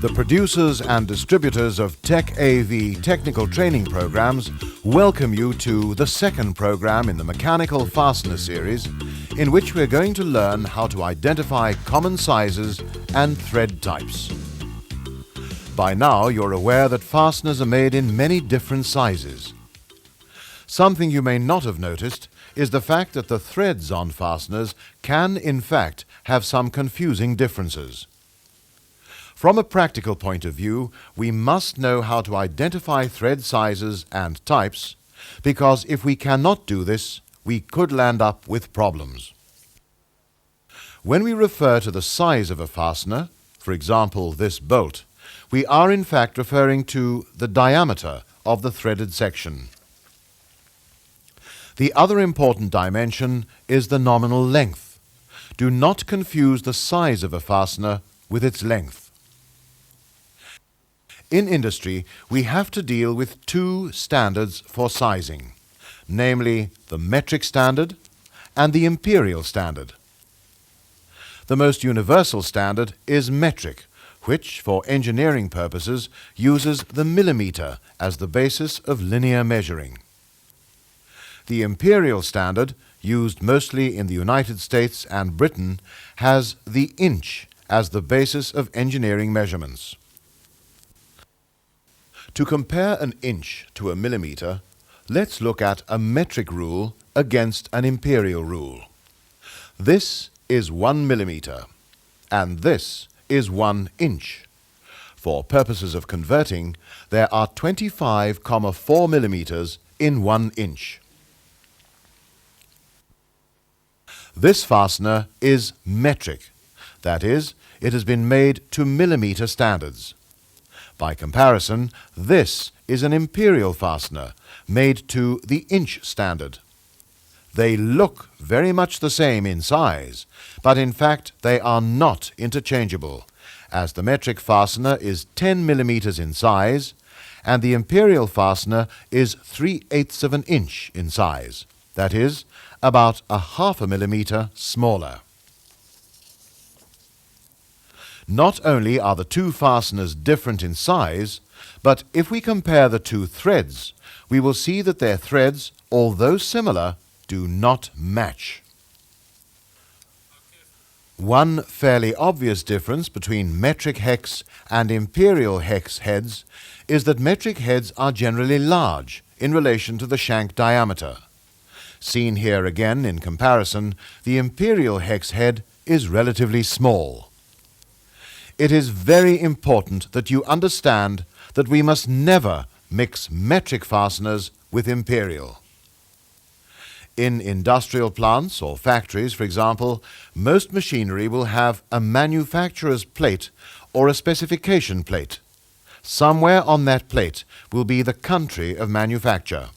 The producers and distributors of Tech AV technical training programs welcome you to the second program in the Mechanical Fastener series, in which we're going to learn how to identify common sizes and thread types. By now, you're aware that fasteners are made in many different sizes. Something you may not have noticed is the fact that the threads on fasteners can, in fact, have some confusing differences. From a practical point of view, we must know how to identify thread sizes and types, because if we cannot do this, we could land up with problems. When we refer to the size of a fastener, for example this bolt, we are in fact referring to the diameter of the threaded section. The other important dimension is the nominal length. Do not confuse the size of a fastener with its length. In industry, we have to deal with two standards for sizing, namely the metric standard and the imperial standard. The most universal standard is metric, which, for engineering purposes, uses the millimeter as the basis of linear measuring. The imperial standard, used mostly in the United States and Britain, has the inch as the basis of engineering measurements. To compare an inch to a millimeter, let's look at a metric rule against an imperial rule. This is 1 millimeter, and this is 1 inch. For purposes of converting, there are 25,4 millimeters in 1 inch. This fastener is metric, that is, it has been made to millimeter standards. By comparison, this is an imperial fastener made to the inch standard. They look very much the same in size, but in fact they are not interchangeable, as the metric fastener is 10 millimeters in size and the imperial fastener is 3/8 of an inch in size, that is, about 1/2 millimeter smaller. Not only are the two fasteners different in size, but if we compare the two threads, we will see that their threads, although similar, do not match. One fairly obvious difference between metric hex and imperial hex heads is that metric heads are generally large in relation to the shank diameter. Seen here again in comparison, the imperial hex head is relatively small. It is very important that you understand that we must never mix metric fasteners with imperial. In industrial plants or factories, for example, most machinery will have a manufacturer's plate or a specification plate. Somewhere on that plate will be the country of manufacture.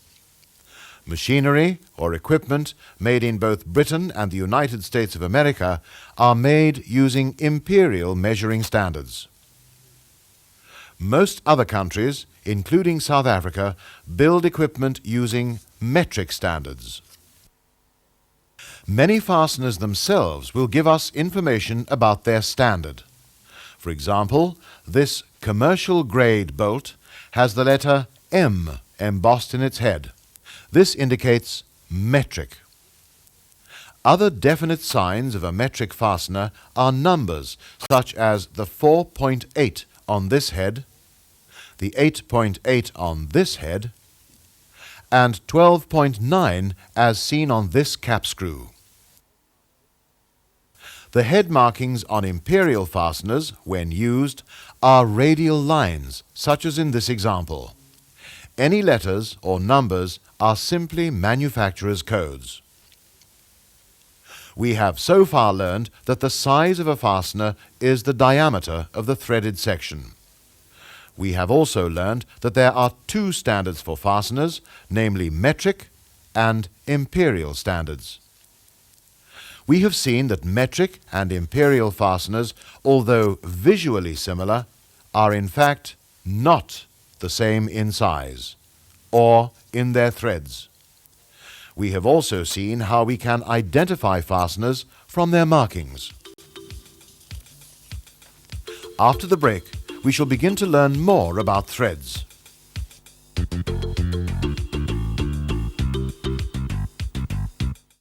Machinery or equipment made in both Britain and the United States of America are made using imperial measuring standards. Most other countries, including South Africa, build equipment using metric standards. Many fasteners themselves will give us information about their standard. For example, this commercial grade bolt has the letter M embossed in its head. This indicates metric. Other definite signs of a metric fastener are numbers such as the 4.8 on this head, the 8.8 on this head, and 12.9 as seen on this cap screw. The head markings on imperial fasteners, when used, are radial lines, such as in this example. Any letters or numbers are simply manufacturer's codes. We have so far learned that the size of a fastener is the diameter of the threaded section. We have also learned that there are two standards for fasteners, namely metric and imperial standards. We have seen that metric and imperial fasteners, although visually similar, are in fact not the same in size or in their threads. We have also seen how we can identify fasteners from their markings. After the break, we shall begin to learn more about threads.